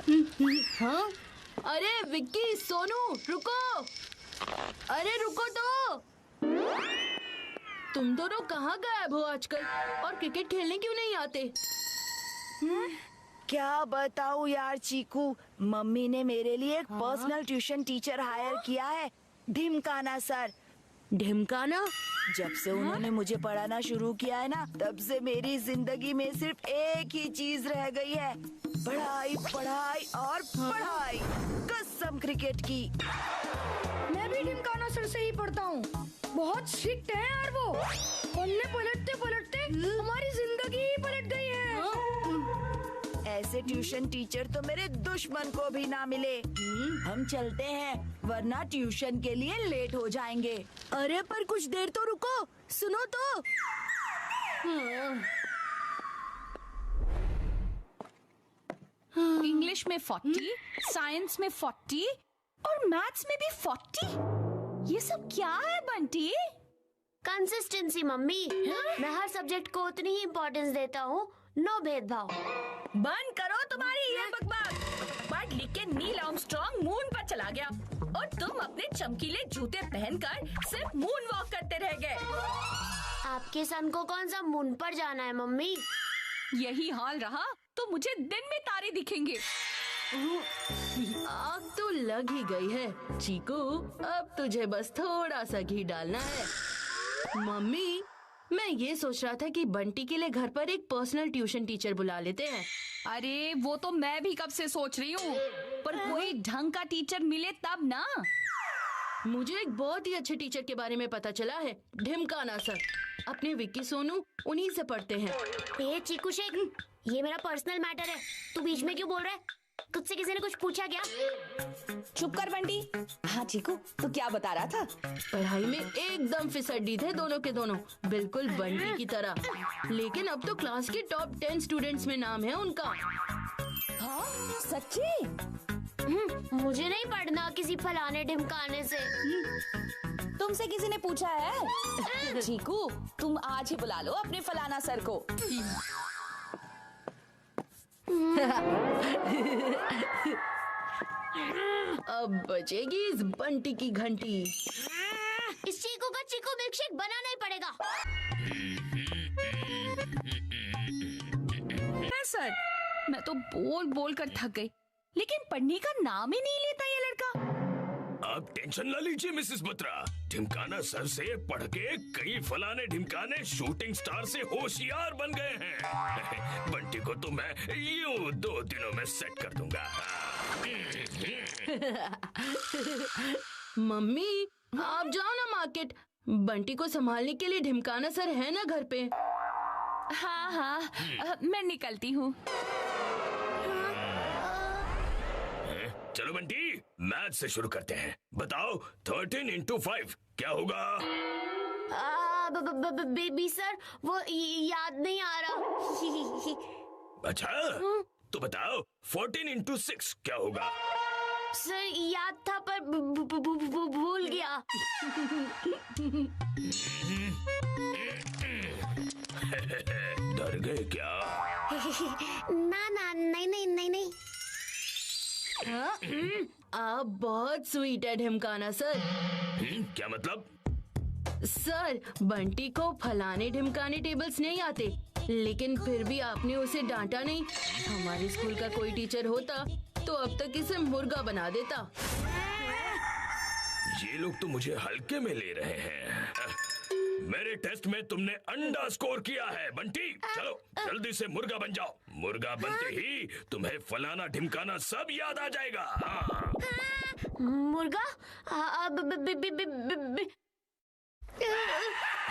हाँ? अरे विक्की, सोनू, रुको। अरे रुको तो। तुम दोनों कहाँ गायब हो आजकल और क्रिकेट खेलने क्यों नहीं आते? क्या बताऊँ यार चीकू, मम्मी ने मेरे लिए एक पर्सनल ट्यूशन टीचर हायर किया है, ढिमकाना सर। ढिमकाना? जब से उन्होंने मुझे पढ़ाना शुरू किया है ना, तब से मेरी जिंदगी में सिर्फ एक ही चीज रह गई है, पढ़ाई पढ़ाई और पढ़ाई। कसम क्रिकेट की। मैं भी ढिमकाना सर से ही पढ़ता हूँ। बहुत स्ट्रिक्ट है यार वो। पढ़ने पलटते पलटते हमारी जिंदगी ही पलट गई है। ऐसे ट्यूशन टीचर तो मेरे दुश्मन को भी ना मिले। हम चलते हैं, वरना ट्यूशन के लिए लेट हो जाएंगे। अरे पर कुछ देर तो रुको, सुनो तो। इंग्लिश में 40, साइंस में 40 और मैथ्स में भी 40। ये सब क्या है बंटी? Consistency mummy. मैं हर सब्जेक्ट को उतनी ही इम्पोर्टेंस देता हूँ, नो भेदभाव। बंद करो तुम्हारी ये बकवास। पढ़ लिख के नील आर्मस्ट्रांग मून पर चला गया और तुम अपने चमकीले जूते पहनकर सिर्फ मून वॉक करते रह गए। आपके सन को कौन सा मून पर जाना है मम्मी? यही हाल रहा तो मुझे दिन में तारे दिखेंगे। आग तो लग ही गई है चीकू, अब तुझे बस थोड़ा सा घी डालना है। मम्मी, मैं ये सोच रहा था कि बंटी के लिए घर पर एक पर्सनल ट्यूशन टीचर बुला लेते हैं। अरे वो तो मैं भी कब से सोच रही हूँ, पर कोई ढंग का टीचर मिले तब ना। मुझे एक बहुत ही अच्छे टीचर के बारे में पता चला है, ढिमकाना सर। अपने विक्की सोनू उन्हीं से पढ़ते हैं। ए चीकू शेख, ये मेरा पर्सनल मैटर है, तू बीच में क्यों बोल रहा है? तुझसे किसी ने कुछ पूछा क्या? चुप कर बंटी। हाँ चीकू, तू क्या बता रहा था? पढ़ाई में एकदम फिसड्डी थे दोनों के दोनों, बिल्कुल बंटी की तरह। लेकिन अब तो क्लास के टॉप 10 स्टूडेंट्स में नाम है उनका। हाँ सच्ची? मुझे नहीं पढ़ना किसी फलाने ढिमकाने से। तुमसे किसी ने पूछा है? चीकू, तुम आज ही बुला लो अपने फलाना सर को। अब बजेगी इस बंटी की घंटी। इस चीकू का चीकू मिल्कशेक बनाना ही पड़ेगा। सर, मैं तो बोल बोल कर थक गई, लेकिन पढ़ने का नाम ही नहीं लेता ये लड़का। आप टेंशन न लीजिए मिसेस बत्रा, ढिमकाना सर से पढ़ के कई फलाने ढिमकाने शूटिंग स्टार से होशियार बन गए हैं। बंटी को तो मैं यूं 2 दिनों में सेट कर दूंगा। मम्मी, आप जाओ ना मार्केट, बंटी को संभालने के लिए ढिमकाना सर है ना घर पे। हाँ हाँ, मैं निकलती हूँ। चलो बंटी, मैथ से शुरू करते हैं। बताओ 13 into 5 क्या होगा? बेबी सर, वो याद नहीं आ रहा। अच्छा, तो बताओ 14 into 6 क्या होगा? सर याद था पर भूल गया। डर गए क्या? ना ना, नहीं नहीं नहीं नहीं। आप बहुत स्वीट है ढिमकाना सर। क्या मतलब? सर, बंटी को फलाने ढिमकाने टेबल्स नहीं आते, लेकिन फिर भी आपने उसे डांटा नहीं। हमारे स्कूल का कोई टीचर होता तो अब तक इसे मुर्गा बना देता। ये लोग तो मुझे हल्के में ले रहे हैं। मेरे टेस्ट में तुमने अंडा स्कोर किया है बंटी। चलो जल्दी से मुर्गा बन जाओ। मुर्गा बनते ही तुम्हें फलाना ढिमकाना सब याद आ जाएगा। मुर्गा?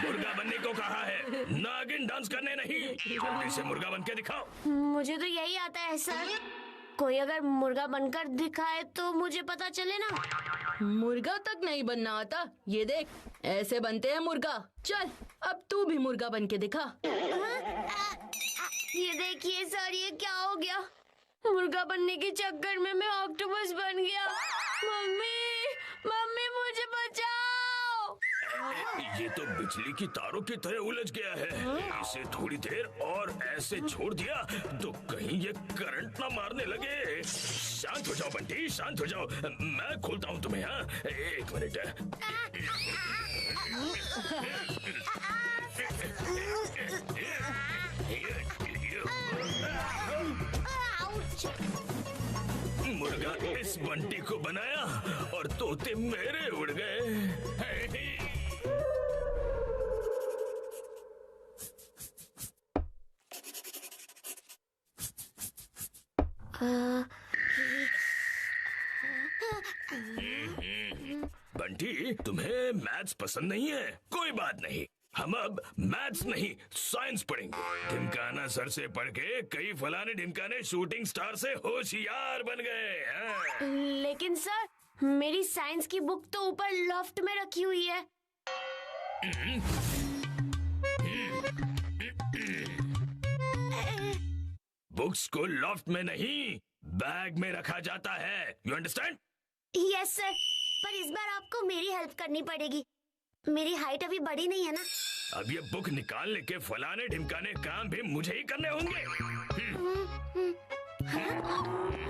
मुर्गा बनने को कहा है, नागिन डांस करने नहीं। जल्दी से मुर्गा बन के दिखाओ। मुझे तो यही आता है सर। कोई अगर मुर्गा बनकर दिखाए तो मुझे पता चले ना। मुर्गा तक नहीं बनना आता, ये देख ऐसे बनते हैं मुर्गा। चल अब तू भी मुर्गा बन के दिखा। ये देखिए सर, ये क्या हो गया? मुर्गा बनने के चक्कर में मैं ऑक्टोपस बन गया। मम्मी, मम्मी मुझे बचाओ। ये तो बिजली की तारों की तरह उलझ गया है। इसे थोड़ी देर और ऐसे छोड़ दिया तो कहीं ये करंट ना मारने लगे। शांत हो जाओ बंटी, शांत हो जाओ। मैं खोलता हूँ तुम्हें। हाँ, एक मिनट। मुर्गा इस बंटी को बनाया और तोते मेरे उड़ गए। बंटी, तुम्हें मैथ्स पसंद नहीं है? कोई बात नहीं, हम अब मैथ्स नहीं साइंस पढ़ेंगे। ढिमकाना सर से पढ़ के कई फलाने ढिमकाने शूटिंग स्टार से होशियार बन गए। हाँ। लेकिन सर मेरी साइंस की बुक तो ऊपर लॉफ्ट में रखी हुई है। बुक्स को लॉफ्ट में नहीं बैग में रखा जाता है। You understand? यस सर, पर इस बार आपको मेरी हेल्प करनी पड़ेगी। मेरी हाइट अभी बड़ी नहीं है ना। अब ये बुक निकालने के फलाने ढिमकाने काम भी मुझे ही करने होंगे।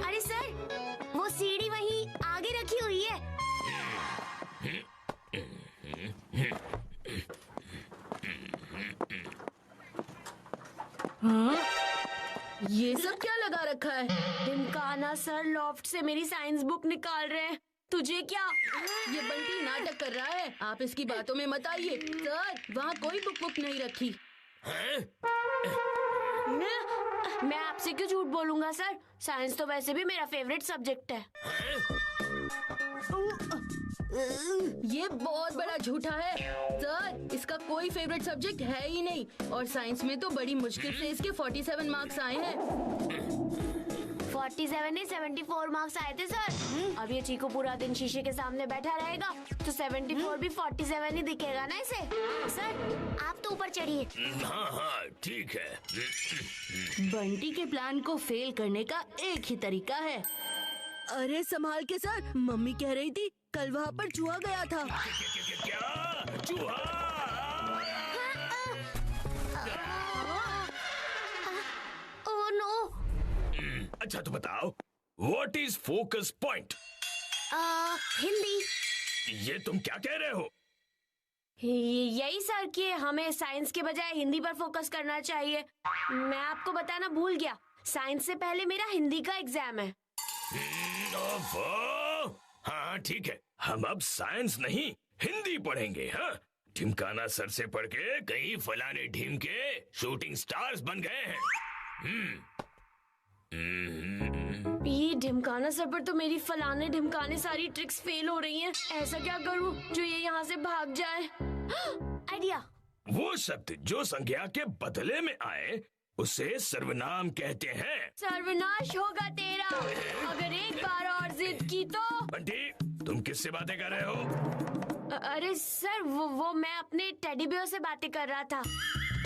अरे सर, वो सीढ़ी वहीं आगे रखी हुई है। ये सब क्या लगा रखा है? ढिमकाना सर लॉफ्ट से मेरी साइंस बुक निकाल रहे हैं। तुझे क्या? ये बंटी नाटक कर रहा है, आप इसकी बातों में मत आइए। सर, वहाँ कोई बुक नहीं रखी। मैं आपसे क्यों झूठ बोलूंगा सर? साइंस तो वैसे भी मेरा फेवरेट सब्जेक्ट है। ये बहुत बड़ा झूठा है सर, इसका कोई फेवरेट सब्जेक्ट है ही नहीं। और साइंस में तो बड़ी मुश्किल से इसके 47 मार्क्स आए हैं। 47 नहीं 74 मार्क्स आए थे सर। अब ये चीकू पूरा दिन शीशे के सामने बैठा रहेगा तो 74 भी 47 ही दिखेगा ना इसे। सर आप तो ऊपर चढ़िए। हाँ हाँ ठीक है। बंटी के प्लान को फेल करने का एक ही तरीका है। अरे संभाल के सर, मम्मी कह रही थी कल वहाँ पर चूहा गया था। क्या चूहा? Oh no. अच्छा तो बताओ, what is focus point? Hindi. ये तुम क्या कह रहे हो? यही सर कि हमें साइंस के बजाय हिंदी पर फोकस करना चाहिए। मैं आपको बताना भूल गया, साइंस से पहले मेरा हिंदी का एग्जाम है। हाँ ठीक है, हम अब साइंस नहीं हिंदी पढ़ेंगे। हाँ, ढिमकाना सर से पढ़ के कई फलाने ढीम के शूटिंग स्टार्स बन गए हैं। ये ढिमकाना सर पर तो मेरी फलाने ढिमकाने सारी ट्रिक्स फेल हो रही हैं। ऐसा क्या करूं जो ये यहाँ से भाग जाए? आइडिया। वो शब्द जो संज्ञा के बदले में आए उसे सर्वनाम कहते हैं। सर्वनाश होगा तेरा अगर एक बार और जिद की तो। बंटी, तुम किससे बातें कर रहे हो? अरे सर वो मैं अपने टेडी बियर से बातें कर रहा था।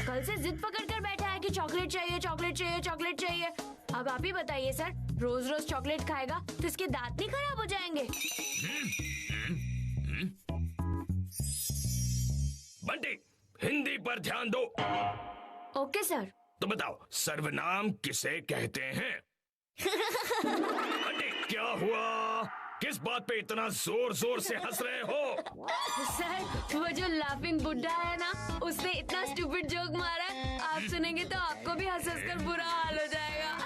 कल से जिद पकड़ कर बैठा है कि चॉकलेट चाहिए, चॉकलेट चाहिए, चॉकलेट चाहिए। अब आप ही बताइए सर, रोज रोज चॉकलेट खाएगा तो इसके दांत नहीं खराब हो जाएंगे? बंटी, हिंदी पर ध्यान दो। Okay sir. तो बताओ, सर्वनाम किसे कहते हैं? बंटी, क्या हुआ? किस बात पे इतना जोर जोर से हंस रहे हो? सर वो जो लाफिंग बुड्ढा है ना, उसने इतना स्टूपिड जोक मारा है, आप सुनेंगे तो आपको भी हंस हंस कर बुरा हाल हो जाएगा।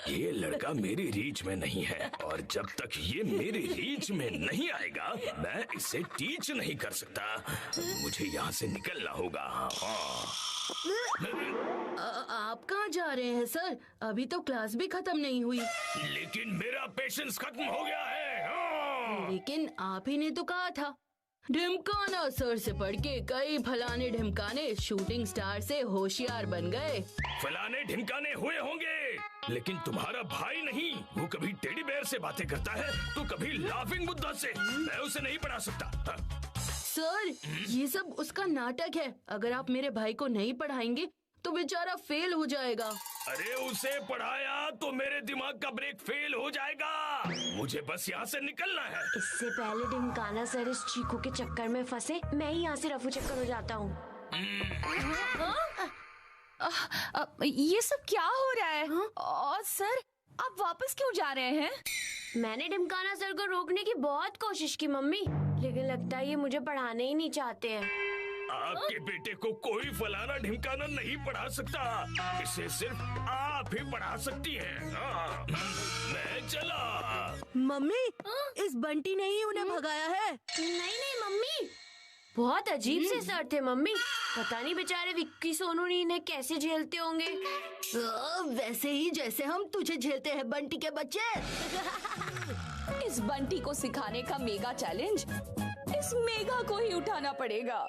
ये लड़का मेरी रीच में नहीं है और जब तक ये मेरी रीच में नहीं आएगा मैं इसे टीच नहीं कर सकता। मुझे यहाँ से निकलना होगा। आप कहाँ जा रहे हैं सर? अभी तो क्लास भी खत्म नहीं हुई। लेकिन मेरा पेशेंस खत्म हो गया है। लेकिन आप ही ने तो कहा था ढिमकाना सर से पढ़ के कई फलाने ढिमकाने शूटिंग स्टार से होशियार बन गए। फलाने ढिमकाने हुए होंगे, लेकिन तुम्हारा भाई नहीं। वो कभी टेडी बेयर से बातें करता है तो कभी लाफिंग बुद्धा से। मैं उसे नहीं पढ़ा सकता। सर ये सब उसका नाटक है। अगर आप मेरे भाई को नहीं पढ़ाएंगे तो बेचारा फेल हो जाएगा। अरे उसे पढ़ाया तो मेरे दिमाग का ब्रेक फेल हो जाएगा। मुझे बस यहाँ से निकलना है। इससे पहले ढिमकाना सर इस चीकू के चक्कर में फंसे, मैं ही यहाँ से रफू चक्कर हो जाता हूँ। ये सब क्या हो रहा है? और सर आप वापस क्यों जा रहे हैं? मैंने ढिमकाना सर को रोकने की बहुत कोशिश की मम्मी, लेकिन लगता है ये मुझे पढ़ाने ही नहीं चाहते हैं। आपके बेटे को कोई फलाना ढिमकाना नहीं पढ़ा सकता। इसे सिर्फ आप ही पढ़ा सकती हैं। हाँ, मैं चला। मम्मी, इस बंटी ने ही उन्हें भगाया है। नहीं मम्मी, बहुत अजीब से सर थे मम्मी। पता नहीं बेचारे विक्की सोनू ने इन्हें कैसे झेलते होंगे। वैसे ही जैसे हम तुझे झेलते हैं बंटी के बच्चे। इस बंटी को सिखाने का मेगा चैलेंज इस मेगा को ही उठाना पड़ेगा।